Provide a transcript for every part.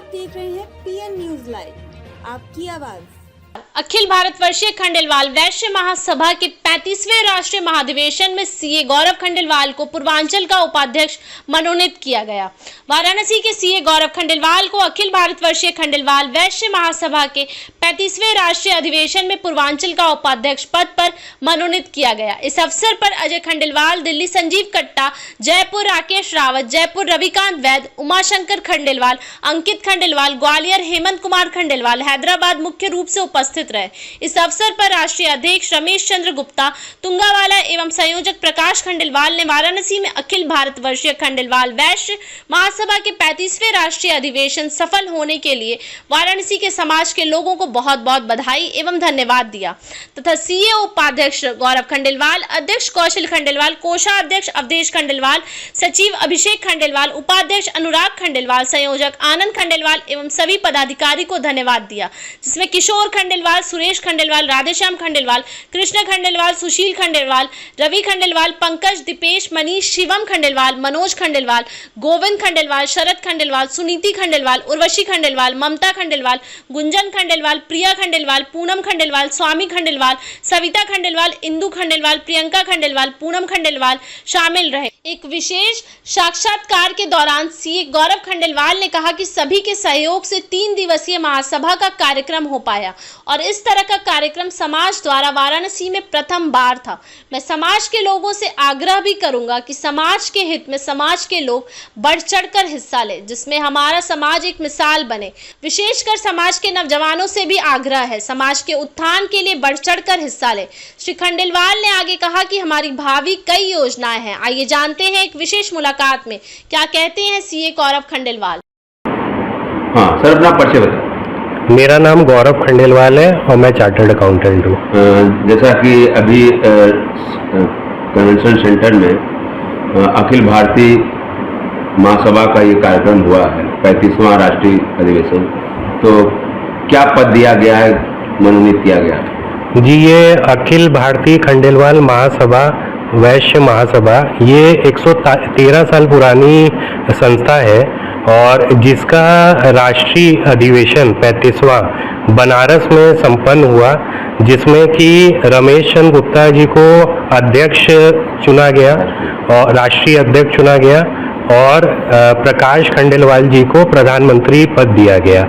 आप देख रहे हैं पीएन न्यूज लाइव, आपकी आवाज। अखिल भारतवर्षीय खंडेलवाल वैश्य महासभा के 35वें राष्ट्रीय महाधिवेशन में सीए गौरव खंडेलवाल को पूर्वांचल का उपाध्यक्ष मनोनीत किया गया। वाराणसी के सीए गौरव खंडेलवाल को अखिल भारतवर्षीय खंडेलवाल वैश्य महासभा के 35वें राष्ट्रीय अधिवेशन में पूर्वांचल का उपाध्यक्ष पद पर मनोनीत किया गया। इस अवसर पर अजय खंडेलवाल, दिल्ली संजीव कट्टा, जयपुर राकेश रावत, जयपुर रविकांत वैद, उमाशंकर खंडेलवाल, अंकित खंडेलवाल, ग्वालियर हेमंत कुमार खंडेलवाल, हैदराबाद मुख्य रूप से उपस्थित रहे। इस अवसर पर राष्ट्रीय अध्यक्ष रमेश चंद्र गुप्ता, तुंगावाला एवं संयोजक प्रकाश खंडेलवाल ने वाराणसी में अखिल भारतवर्षीय खंडेलवाल वैश्य महासभा के 35वें राष्ट्रीय अधिवेशन सफल होने के लिए वाराणसी के समाज के लोगों को बहुत बहुत बधाई एवं धन्यवाद दिया तथा सीए उपाध्यक्ष गौरव खंडेलवाल, अध्यक्ष कौशल खंडेलवाल, कोषाध्यक्ष अवधेश खंडेलवाल, सचिव अभिषेक खंडेलवाल, उपाध्यक्ष अनुराग खंडेलवाल, संयोजक आनंद खंडेलवाल एवं सभी पदाधिकारी को धन्यवाद दिया, जिसमें किशोर खंडेलवाल, सुरेश खंडेलवाल, राधेश्याम खंडेलवाल, कृष्ण खंडेलवाल, सुशील खंडेलवाल, रवि खंडेलवाल, पंकज, दीपेश, मनीष, शिवम खंडेलवाल, मनोज खंडेलवाल, गोविंद खंडेलवाल, शरद खंडेलवाल, सुनीति खंडेलवाल, उर्वशी खंडेलवाल, ममता खंडेलवाल, गुंजन खंडेलवाल, प्रिया खंडेलवाल, पूनम खंडेलवाल, स्वामी खंडेलवाल, सविता खंडेलवाल, इंदु खंडेलवाल, प्रियंका खंडेलवाल, पूनम खंडेलवाल शामिल रहे। एक विशेष साक्षात्कार के दौरान सीए गौरव खंडेलवाल ने कहा कि सभी के सहयोग से 3 दिवसीय महासभा का कार्यक्रम हो पाया और इस तरह का कार्यक्रम समाज द्वारा वाराणसी में प्रथम बार था। मैं समाज के लोगों से आग्रह भी करूंगा कि समाज के हित में समाज के लोग बढ़ चढ़कर हिस्सा ले, जिसमें हमारा समाज एक मिसाल बने। विशेषकर समाज के नौजवानों से भी आग्रह है, समाज के उत्थान के लिए बढ़ चढ़कर हिस्सा ले। श्री खंडेलवाल ने आगे कहा कि हमारी भावी कई योजनाएं हैं। आइए जानते हैं एक विशेष मुलाकात में क्या कहते हैं सीए गौरव खंडेलवाल। हाँ सर, अपना परिचय बताएं। मेरा नाम गौरव खंडेलवाल है और मैं चार्टर्ड अकाउंटेंट हूँ। जैसा कि अभी कन्वेंशन सेंटर में अखिल भारतीय महासभा का ये कार्यक्रम हुआ है, 35वां राष्ट्रीय अधिवेशन, तो क्या पद दिया गया है, मनोनीत किया गया है? जी, ये अखिल भारतीय खंडेलवाल महासभा वैश्य महासभा ये 113 साल पुरानी संस्था है और जिसका राष्ट्रीय अधिवेशन 35वां बनारस में संपन्न हुआ, जिसमें कि रमेश चंद्र गुप्ता जी को अध्यक्ष चुना गया और राष्ट्रीय अध्यक्ष चुना गया और प्रकाश खंडेलवाल जी को प्रधानमंत्री पद दिया गया।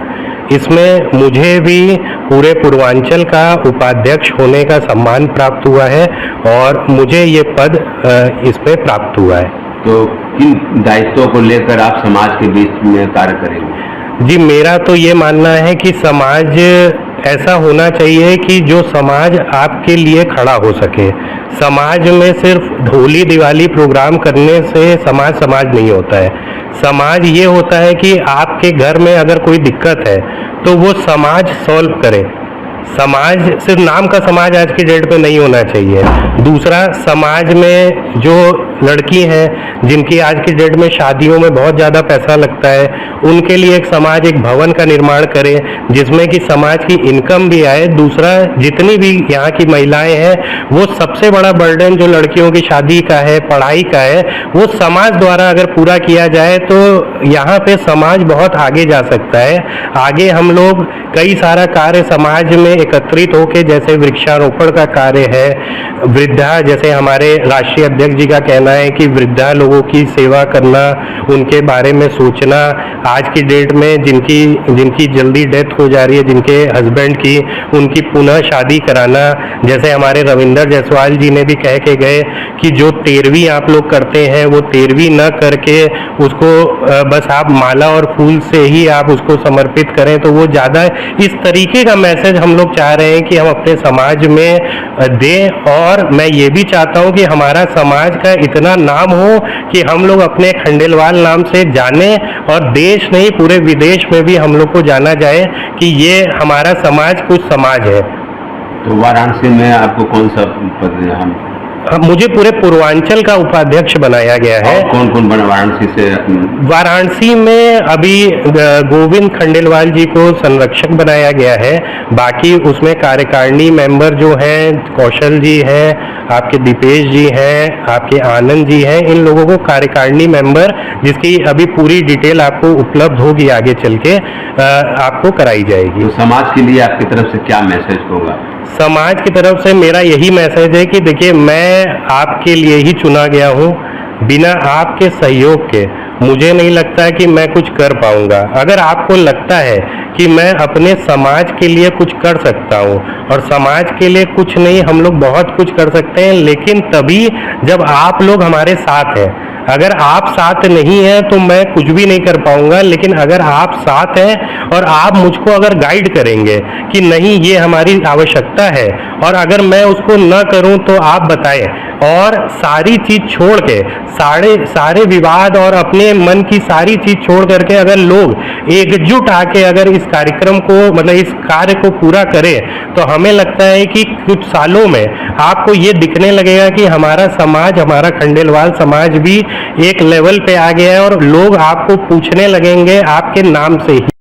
इसमें मुझे भी पूरे पूर्वांचल का उपाध्यक्ष होने का सम्मान प्राप्त हुआ है और मुझे ये पद इसमें प्राप्त हुआ है। तो किन दायित्वों को लेकर आप समाज के बीच में कार्य करेंगे? जी, मेरा तो ये मानना है कि समाज ऐसा होना चाहिए कि जो समाज आपके लिए खड़ा हो सके। समाज में सिर्फ होली दिवाली प्रोग्राम करने से समाज नहीं होता है। समाज ये होता है कि आपके घर में अगर कोई दिक्कत है तो वो समाज सॉल्व करे। समाज सिर्फ नाम का समाज आज की डेट पे नहीं होना चाहिए। दूसरा, समाज में जो लड़की हैं जिनकी आज की डेट में शादियों में बहुत ज़्यादा पैसा लगता है, उनके लिए एक समाज एक भवन का निर्माण करे जिसमें कि समाज की इनकम भी आए। दूसरा, जितनी भी यहाँ की महिलाएं हैं वो सबसे बड़ा बर्डन जो लड़कियों की शादी का है, पढ़ाई का है, वो समाज द्वारा अगर पूरा किया जाए तो यहाँ पे समाज बहुत आगे जा सकता है। आगे हम लोग कई सारा कार्य समाज में एकत्रित होके, जैसे वृक्षारोपण का कार्य है, वृद्धा, जैसे हमारे राष्ट्रीय अध्यक्ष जी का कहना है कि वृद्धा लोगों की सेवा करना, उनके बारे में सोचना, आज की डेट में जिनकी जल्दी डेथ हो जा रही है, जिनके हस्बैंड की, उनकी पुनः शादी कराना। जैसे हमारे रविंदर जायसवाल जी ने भी कह के गए कि जो 13वीं आप लोग करते हैं वो 13वीं न करके उसको बस आप माला और फूल से ही आप उसको समर्पित करें, तो वो ज़्यादा इस तरीके का मैसेज हम लोग चाह रहे हैं कि हम अपने समाज में दें। और मैं ये भी चाहता हूं कि हमारा समाज का इतना नाम हो कि हम लोग अपने खंडेलवाल नाम से जाने और देश नहीं पूरे विदेश में भी हम लोग को जाना जाए कि ये हमारा समाज कुछ समाज है। तो वाराणसी में आपको कौन सा पद दिया? मुझे पूरे पूर्वांचल का उपाध्यक्ष बनाया गया है। और कौन कौन बना वाराणसी से? वाराणसी में अभी गोविंद खंडेलवाल जी को संरक्षक बनाया गया है। बाकी उसमें कार्यकारिणी मेंबर जो हैं, कौशल जी हैं, आपके दीपेश जी हैं, आपके आनंद जी हैं, इन लोगों को कार्यकारिणी मेंबर, जिसकी अभी पूरी डिटेल आपको उपलब्ध होगी आगे चल के, आपको कराई जाएगी। तो समाज के लिए आपकी तरफ से क्या मैसेज होगा? समाज की तरफ से मेरा यही मैसेज है कि देखिए, मैं आपके लिए ही चुना गया हूँ। बिना आपके सहयोग के मुझे नहीं लगता कि मैं कुछ कर पाऊंगा। अगर आपको लगता है कि मैं अपने समाज के लिए कुछ कर सकता हूँ, और समाज के लिए कुछ नहीं, हम लोग बहुत कुछ कर सकते हैं, लेकिन तभी जब आप लोग हमारे साथ हैं। अगर आप साथ नहीं हैं तो मैं कुछ भी नहीं कर पाऊंगा, लेकिन अगर आप साथ हैं और आप मुझको अगर गाइड करेंगे कि नहीं ये हमारी आवश्यकता है, और अगर मैं उसको न करूं तो आप बताएं, और सारी चीज छोड़ के, सारे विवाद और अपने मन की सारी चीज छोड़ करके अगर लोग एकजुट आके अगर इस कार्यक्रम को, मतलब इस कार्य को पूरा करें, तो हमें लगता है कि कुछ सालों में आपको ये दिखने लगेगा कि हमारा समाज, हमारा खंडेलवाल समाज भी एक लेवल पे आ गया है, और लोग आपको पूछने लगेंगे आपके नाम से ही।